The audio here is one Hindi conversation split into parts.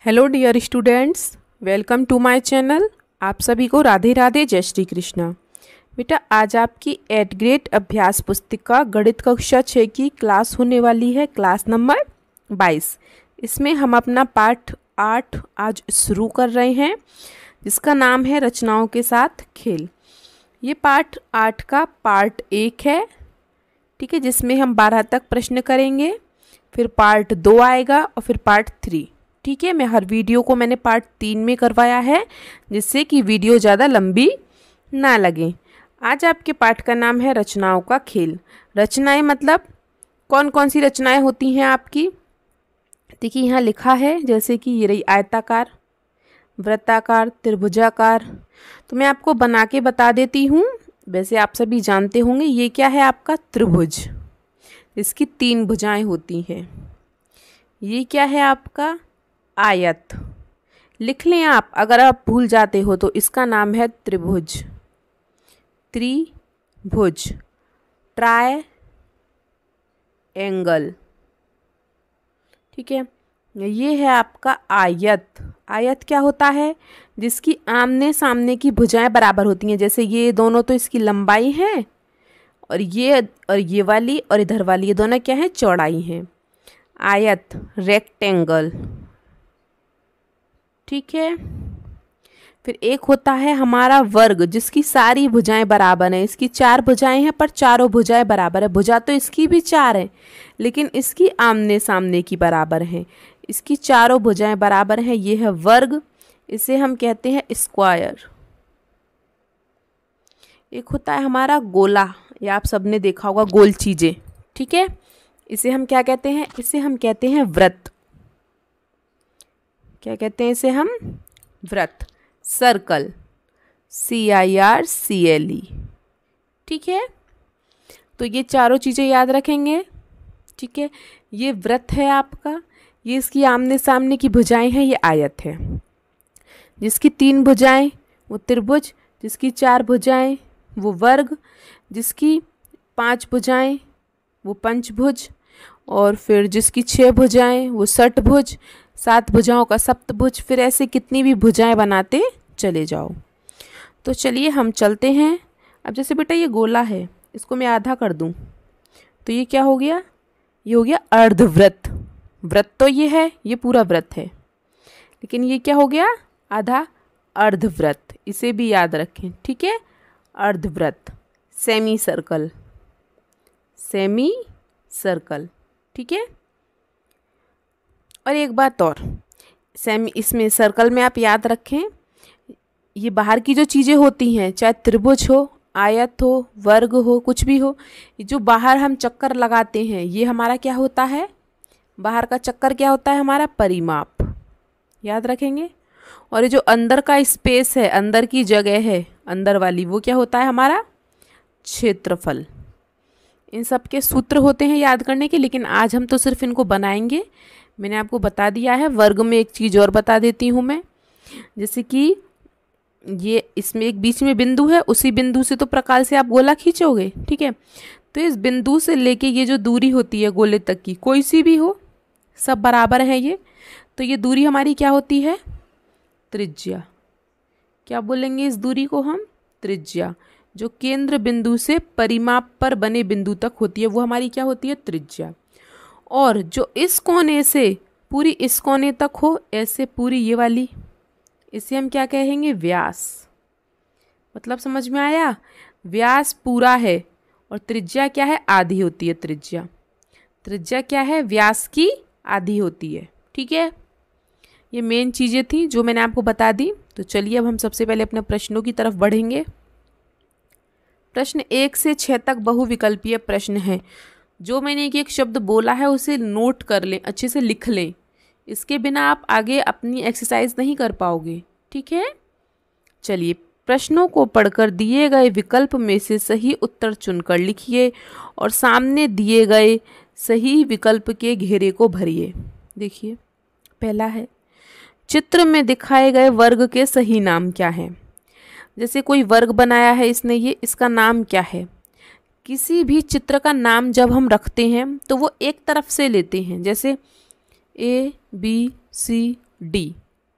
Hello dear students, welcome to my channel. आप सभी को राधे राधे, जय श्री कृष्णा। बेटा, आज आपकी 8th ग्रेड अभ्यास पुस्तिका गणित कक्षा 6 की क्लास होने वाली है, क्लास नंबर 22। इसमें हम अपना पाठ 8 आज शुरू कर रहे हैं, जिसका नाम है रचनाओं के साथ खेल। ये पाठ 8 का पार्ट 1 है, ठीक है, जिसमें हम 12 तक प्रश्न करेंगे। फिर पार्ट 2 आएगा और फिर पार्ट 3। ठीक है, मैं हर वीडियो को मैंने पार्ट 3 में करवाया है, जिससे कि वीडियो ज़्यादा लंबी ना लगे। आज आपके पाठ का नाम है रचनाओं का खेल। रचनाएं मतलब कौन कौन सी रचनाएं होती हैं आपकी। देखिए यहाँ लिखा है, जैसे कि ये रही आयताकार, वृत्ताकार, त्रिभुजाकार। तो मैं आपको बना के बता देती हूँ। वैसे आप सभी जानते होंगे ये क्या है, आपका त्रिभुज, इसकी 3 भुजाएं होती हैं। ये क्या है, आपका आयत। लिख लें आप, अगर आप भूल जाते हो तो इसका नाम है त्रिभुज, त्रिभुज, ट्राई एंगल। ठीक है, ये है आपका आयत। आयत क्या होता है, जिसकी आमने सामने की भुजाएं बराबर होती हैं। जैसे ये दोनों तो इसकी लंबाई है, और ये वाली और इधर वाली, ये दोनों क्या है, चौड़ाई हैं। आयत, रेक्टेंगल। ठीक है, फिर एक होता है हमारा वर्ग, जिसकी सारी भुजाएं बराबर हैं। इसकी 4 भुजाएं हैं, पर चारों भुजाएं बराबर है। भुजा तो इसकी भी 4 है, लेकिन इसकी आमने सामने की बराबर हैं। इसकी चारों भुजाएं बराबर हैं, ये है वर्ग। इसे हम कहते हैं स्क्वायर। एक होता है हमारा गोला, या आप सबने देखा होगा गोल चीजें। ठीक है, इसे हम क्या कहते हैं, इसे हम कहते हैं वृत्त। क्या कहते हैं इसे हम, वृत्त। Circle, CIRCLE। ठीक है, तो ये चारों चीज़ें याद रखेंगे। ठीक है, ये वृत्त है आपका, ये इसकी आमने सामने की भुजाएं हैं, ये आयत है। जिसकी 3 भुजाएं वो त्रिभुज, जिसकी 4 भुजाएं वो वर्ग, जिसकी 5 भुजाएं वो पंचभुज, और फिर जिसकी 6 भुजाएं वो षटभुज, 7 भुजाओं का सप्तभुज। फिर ऐसे कितनी भी भुजाएं बनाते चले जाओ। तो चलिए हम चलते हैं। अब जैसे बेटा ये गोला है, इसको मैं आधा कर दूं तो ये क्या हो गया, ये हो गया अर्धवृत्त। वृत्त तो ये है, ये पूरा वृत्त है, लेकिन ये क्या हो गया, आधा अर्धवृत्त। इसे भी याद रखें। ठीक है, अर्धवृत्त। Semi circle, semi circle. ठीक है, और एक बात और, इसमें सर्कल में आप याद रखें, ये बाहर की जो चीज़ें होती हैं, चाहे त्रिभुज हो, आयत हो, वर्ग हो, कुछ भी हो, ये जो बाहर हम चक्कर लगाते हैं, ये हमारा क्या होता है, बाहर का चक्कर क्या होता है, हमारा परिमाप। याद रखेंगे। और ये जो अंदर का स्पेस है, अंदर की जगह है, अंदर वाली, वो क्या होता है, हमारा क्षेत्रफल। इन सब के सूत्र होते हैं याद करने के, लेकिन आज हम तो सिर्फ इनको बनाएंगे। मैंने आपको बता दिया है। वर्ग में एक चीज़ और बता देती हूँ मैं, जैसे कि ये इसमें एक बीच में बिंदु है, उसी बिंदु से तो प्रकार से आप गोला खींचोगे। ठीक है, तो इस बिंदु से लेके ये जो दूरी होती है गोले तक की, कोई सी भी हो, सब बराबर है ये, तो ये दूरी हमारी क्या होती है, त्रिज्या। क्या बोलेंगे इस दूरी को हम, त्रिज्या। जो केंद्र बिंदु से परिमाप पर बने बिंदु तक होती है, वो हमारी क्या होती है, त्रिज्या। और जो इस कोने से पूरी इस कोने तक हो, ऐसे पूरी ये वाली, इसे हम क्या कहेंगे, व्यास। मतलब समझ में आया, व्यास पूरा है और त्रिज्या क्या है, आधी होती है। त्रिज्या, त्रिज्या क्या है, व्यास की आधी होती है। ठीक है, ये मेन चीज़ें थी जो मैंने आपको बता दी। तो चलिए अब हम सबसे पहले अपने प्रश्नों की तरफ बढ़ेंगे। प्रश्न 1 से 6 तक बहुविकल्पीय प्रश्न है। जो मैंने एक शब्द बोला है उसे नोट कर लें, अच्छे से लिख लें। इसके बिना आप आगे अपनी एक्सरसाइज नहीं कर पाओगे। ठीक है, चलिए प्रश्नों को पढ़कर दिए गए विकल्प में से सही उत्तर चुनकर लिखिए और सामने दिए गए सही विकल्प के घेरे को भरिए। देखिए पहला है, चित्र में दिखाए गए वर्ग के सही नाम क्या हैं। जैसे कोई वर्ग बनाया है इसने, ये इसका नाम क्या है। किसी भी चित्र का नाम जब हम रखते हैं तो वो एक तरफ से लेते हैं, जैसे A B C डी,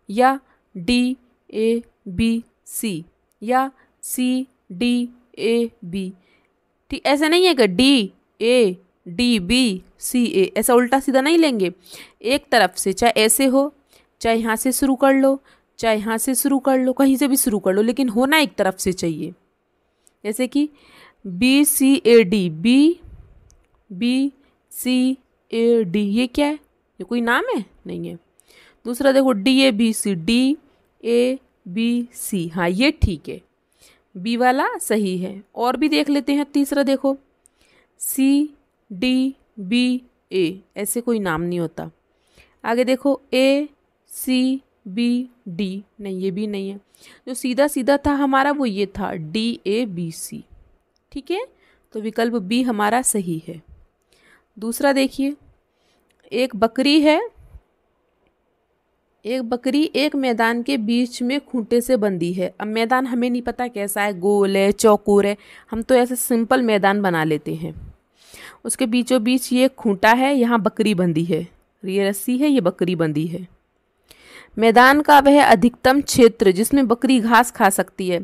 या डी ए बी सी, या सी डी ए बी। ठीक, ऐसा नहीं है कि D A D B C A, ऐसा उल्टा सीधा नहीं लेंगे। एक तरफ से, चाहे ऐसे हो, चाहे यहाँ से शुरू कर लो, चाहे यहाँ से शुरू कर लो, कहीं से भी शुरू कर लो, लेकिन होना एक तरफ से चाहिए। जैसे कि B C A D, B B C A D, ये क्या है? ये कोई नाम है? नहीं है। दूसरा देखो D A B C, D A B C, हाँ ये ठीक है, बी वाला सही है। और भी देख लेते हैं। तीसरा देखो सी डी बी ए, ऐसे कोई नाम नहीं होता। आगे देखो ए सी बी डी, नहीं ये भी नहीं है। जो सीधा सीधा था हमारा वो ये था डी ए बी सी। ठीक है, तो विकल्प बी हमारा सही है। दूसरा देखिए, एक बकरी है, एक बकरी एक मैदान के बीच में खूंटे से बंधी है। अब मैदान हमें नहीं पता कैसा है, गोल है, चौकोर है, हम तो ऐसे सिंपल मैदान बना लेते हैं। उसके बीचों बीच ये खूंटा है, यहाँ बकरी बंधी है, ये रस्सी है, ये बकरी बंधी है। मैदान का वह अधिकतम क्षेत्र जिसमें बकरी घास खा सकती है।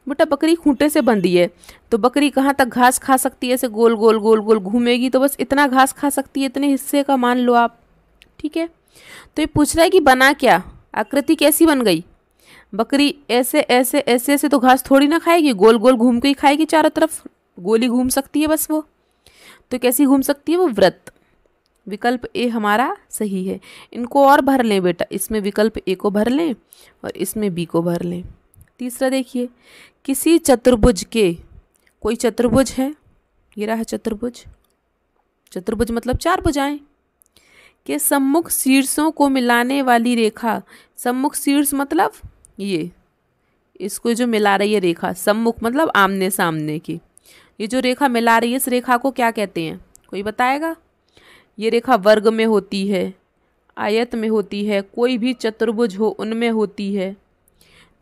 बेटा बकरी खूंटे से बंधी है, तो बकरी कहाँ तक घास खा सकती है? ऐसे गोल गोल गोल गोल घूमेगी तो बस इतना घास खा सकती है, इतने हिस्से का मान लो आप। ठीक है, तो ये पूछ रहा है कि बना क्या, आकृति कैसी बन गई? बकरी ऐसे ऐसे ऐसे ऐसे तो घास थोड़ी ना खाएगी, गोल गोल घूम के ही खाएगी, चारों तरफ गोली घूम सकती है बस वो। तो कैसी घूम सकती है वो? वृत्त। विकल्प ए हमारा सही है। इनको और भर लें बेटा, इसमें विकल्प ए को भर लें और इसमें बी को भर लें। तीसरा देखिए, किसी चतुर्भुज के, कोई चतुर्भुज है, ये रहा चतुर्भुज, चतुर्भुज मतलब चार भुजाएं, के सम्मुख शीर्षों को मिलाने वाली रेखा, सम्मुख शीर्ष मतलब ये, इसको जो मिला रही है रेखा, सम्मुख मतलब आमने सामने की, ये जो रेखा मिला रही है इस रेखा को क्या कहते हैं? कोई बताएगा? ये रेखा वर्ग में होती है, आयत में होती है, कोई भी चतुर्भुज हो उनमें होती है।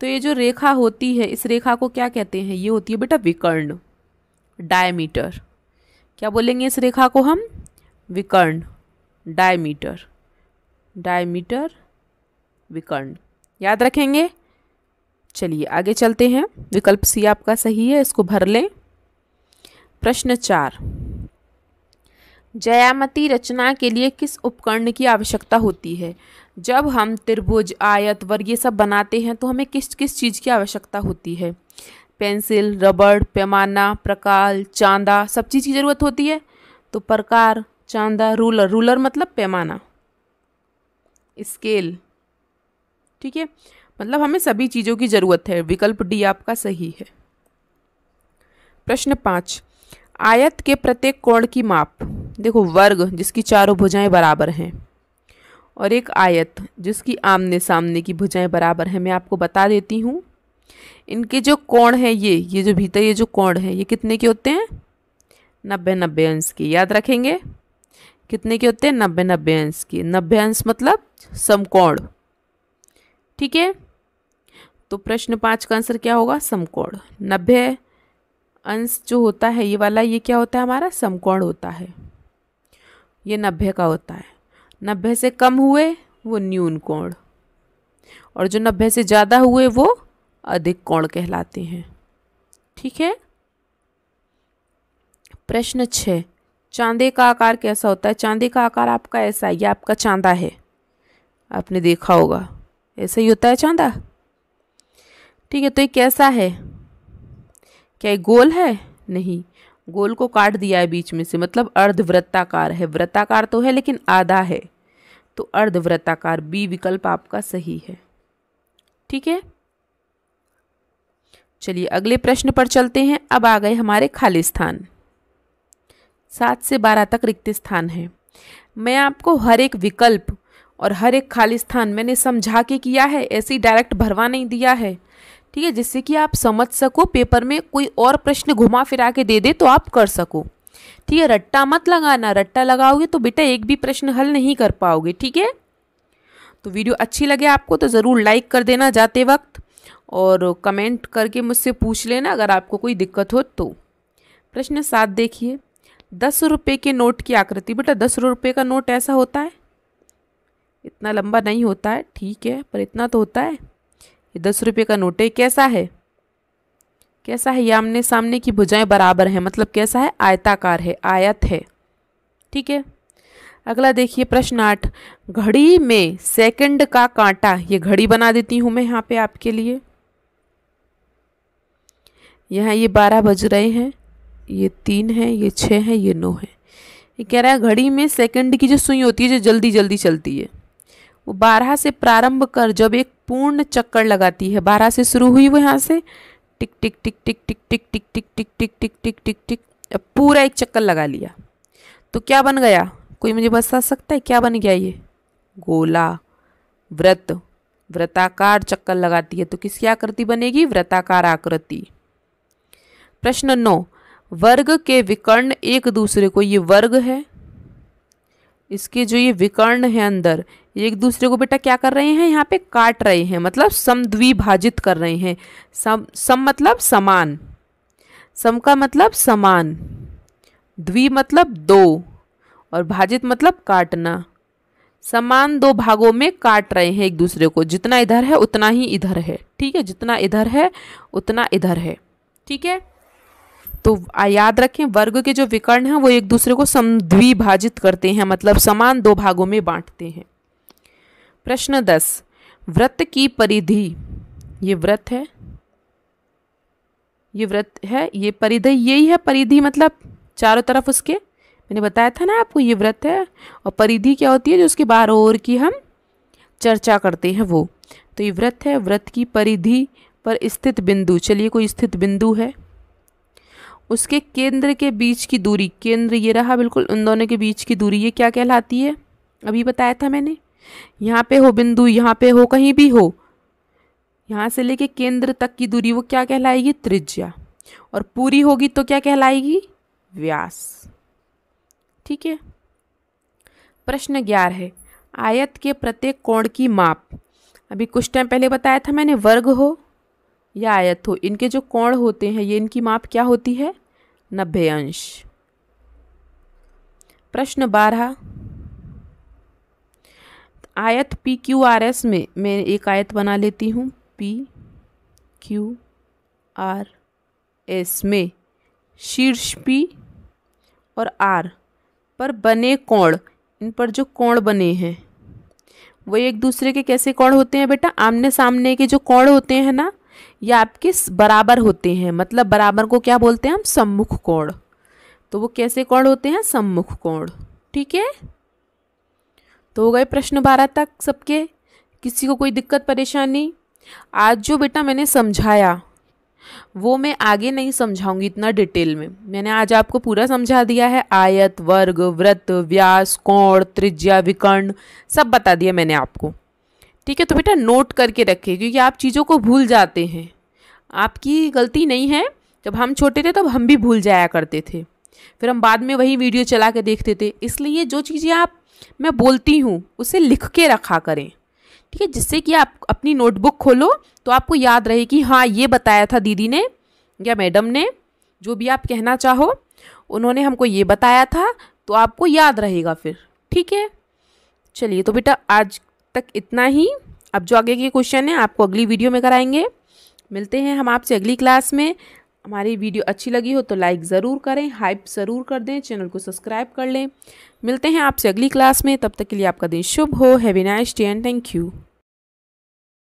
तो ये जो रेखा होती है इस रेखा को क्या कहते हैं? ये होती है बेटा विकर्ण, डायमीटर। क्या बोलेंगे इस रेखा को हम? विकर्ण, डायमीटर, डायमीटर विकर्ण, याद रखेंगे। चलिए आगे चलते हैं। विकल्प सी आपका सही है, इसको भर लें। प्रश्न 4, ज्यामिति रचना के लिए किस उपकरण की आवश्यकता होती है? जब हम त्रिभुज, आयत, वर्ग ये सब बनाते हैं तो हमें किस किस चीज़ की आवश्यकता होती है? पेंसिल, रबड़, पैमाना, प्रकार, चांदा, सब चीज़ की ज़रूरत होती है। तो प्रकार, चांदा, रूलर, रूलर मतलब पैमाना, स्केल। ठीक है, मतलब हमें सभी चीज़ों की ज़रूरत है। विकल्प डी आपका सही है। प्रश्न 5, आयत के प्रत्येक कोण की माप। देखो वर्ग जिसकी चारों भुजाएं बराबर हैं और एक आयत जिसकी आमने सामने की भुजाएं बराबर हैं। मैं आपको बता देती हूँ, इनके जो कोण है ये जो भीतर ये जो कोण है ये कितने के होते हैं? 90-90 अंश के। याद रखेंगे कितने के होते हैं? 90-90 अंश के। 90 अंश मतलब समकोण। ठीक है, तो प्रश्न 5 का आंसर क्या होगा? समकोण। 90 अंश जो होता है ये वाला, ये क्या होता है हमारा? समकोण होता है। ये 90 का होता है। 90 से कम हुए वो न्यून कोण, और जो 90 से ज़्यादा हुए वो अधिक कोण कहलाते हैं। ठीक है। प्रश्न 6, चांदे का आकार कैसा होता है? चांदे का आकार आपका ऐसा है, ये आपका चांदा है, आपने देखा होगा ऐसा ही होता है चांदा। ठीक है, तो ये कैसा है? क्या ये गोल है? नहीं, गोल को काट दिया है बीच में से, मतलब अर्धवृत्ताकार है। वृत्ताकार तो है लेकिन आधा है, तो अर्धवृत्ताकार। बी विकल्प आपका सही है। ठीक है, चलिए अगले प्रश्न पर चलते हैं। अब आ गए हमारे खाली स्थान। 7 से 12 तक रिक्त स्थान है। मैं आपको हर एक विकल्प और हर एक खाली स्थान मैंने समझा के किया है, ऐसे ही डायरेक्ट भरवा नहीं दिया है। ठीक है, जिससे कि आप समझ सको, पेपर में कोई और प्रश्न घुमा फिरा के दे दे तो आप कर सको। ठीक है, रट्टा मत लगाना, रट्टा लगाओगे तो बेटा एक भी प्रश्न हल नहीं कर पाओगे। ठीक है, तो वीडियो अच्छी लगे आपको तो ज़रूर लाइक कर देना जाते वक्त, और कमेंट करके मुझसे पूछ लेना अगर आपको कोई दिक्कत हो तो। प्रश्न 7 देखिए, 10 रुपये के नोट की आकृति। बेटा 10 रुपये का नोट ऐसा होता है, इतना लंबा नहीं होता है, ठीक है, पर इतना तो होता है। ये 10 रुपये का नोट है, कैसा है, कैसा है, ये आमने सामने की भुजाएं बराबर हैं, मतलब कैसा है, आयताकार है, आयत है, ठीक है। अगला देखिए प्रश्न 8, घड़ी में सेकंड का कांटा, ये घड़ी बना देती हूँ मैं यहाँ पे आपके लिए। यहाँ ये 12 बज रहे हैं, ये 3 है, ये 6 है, ये 9 है। ये कह रहा है घड़ी में सेकंड की जो सुई होती है, जो जल्दी जल्दी चलती है, वो 12 से प्रारंभ कर जब एक पूर्ण चक्कर लगाती है, 12 से शुरू हुई वो यहाँ से टिक टिक टिक टिक टिक टिक टिक टिक टिक टिक टिक टिक टिक टिक, अब पूरा एक चक्कर लगा लिया तो क्या बन गया, कोई मुझे बता सकता है क्या बन गया, ये गोला, वृत्त, वृत्ताकार चक्कर लगाती है तो किसकी आकृति बनेगी, वृत्ताकार आकृति। प्रश्न 9, वर्ग के विकर्ण एक दूसरे को, ये वर्ग है, इसके जो ये विकर्ण है अंदर, एक दूसरे को बेटा क्या कर रहे हैं, यहाँ पे काट रहे हैं, मतलब समद्विभाजित कर रहे हैं। सम मतलब समान, सम का मतलब समान, द्वि मतलब दो, और भाजित मतलब काटना। समान दो भागों में काट रहे हैं एक दूसरे को, जितना इधर है उतना ही इधर है, ठीक है, जितना इधर है उतना इधर है, ठीक है। तो याद रखें वर्ग के जो विकर्ण हैं वो एक दूसरे को समद्विभाजित करते हैं, मतलब समान दो भागों में बांटते हैं। प्रश्न 10, वृत्त की परिधि, ये वृत्त है, ये वृत्त है, ये परिधि यही है, परिधि मतलब चारों तरफ उसके, मैंने बताया था ना आपको, ये वृत्त है, और परिधि क्या होती है, जो उसके बाहर और की हम चर्चा करते हैं वो। तो ये वृत्त है, वृत्त की परिधि पर स्थित बिंदु, चलिए कोई स्थित बिंदु है, उसके केंद्र के बीच की दूरी, केंद्र ये रहा बिल्कुल, उन दोनों के बीच की दूरी ये क्या कहलाती है, अभी बताया था मैंने। यहाँ पे हो बिंदु, यहाँ पे हो, कहीं भी हो, यहाँ से लेके केंद्र तक की दूरी वो क्या कहलाएगी, त्रिज्या, और पूरी होगी तो क्या कहलाएगी, व्यास, ठीक है। प्रश्न 11 है, आयत के प्रत्येक कोण की माप, अभी कुछ टाइम पहले बताया था मैंने, वर्ग हो या आयत हो, इनके जो कोण होते हैं ये इनकी माप क्या होती है, 90 अंश। प्रश्न 12, आयत PQRS में मैं एक आयत बना लेती हूँ, PQRS में शीर्ष P और R पर बने कोण, इन पर जो कोण बने हैं वो एक दूसरे के कैसे कोण होते हैं बेटा, आमने सामने के जो कोण होते हैं ना, ये आपके बराबर होते हैं, मतलब बराबर को क्या बोलते हैं हम, सम्मुख कोण। तो वो कैसे कोण होते हैं, सम्मुख कोण, ठीक है। तो हो गए प्रश्न 12 तक सबके, किसी को कोई दिक्कत परेशानी। आज जो बेटा मैंने समझाया वो मैं आगे नहीं समझाऊंगी इतना डिटेल में, मैंने आज आपको पूरा समझा दिया है, आयत, वर्ग, वृत्त, व्यास, कोण, त्रिज्या, विकर्ण, सब बता दिया मैंने आपको, ठीक है। तो बेटा नोट करके रखिए, क्योंकि आप चीज़ों को भूल जाते हैं, आपकी गलती नहीं है, जब हम छोटे थे तब हम भी भूल जाया करते थे, फिर हम बाद में वही वीडियो चला के देखते थे। इसलिए जो चीज़ें मैं बोलती हूँ उसे लिख के रखा करें, ठीक है, जिससे कि आप अपनी नोटबुक खोलो तो आपको याद रहे कि हाँ ये बताया था दीदी ने या मैडम ने, जो भी आप कहना चाहो, उन्होंने हमको ये बताया था, तो आपको याद रहेगा फिर, ठीक है। चलिए तो बेटा आज तक इतना ही, अब जो आगे के क्वेश्चन है आपको अगली वीडियो में कराएंगे। मिलते हैं हम आपसे अगली क्लास में। हमारी वीडियो अच्छी लगी हो तो लाइक ज़रूर करें, हाइप ज़रूर कर दें, चैनल को सब्सक्राइब कर लें। मिलते हैं आपसे अगली क्लास में, तब तक के लिए आपका दिन शुभ हो। Have a nice day and thank you.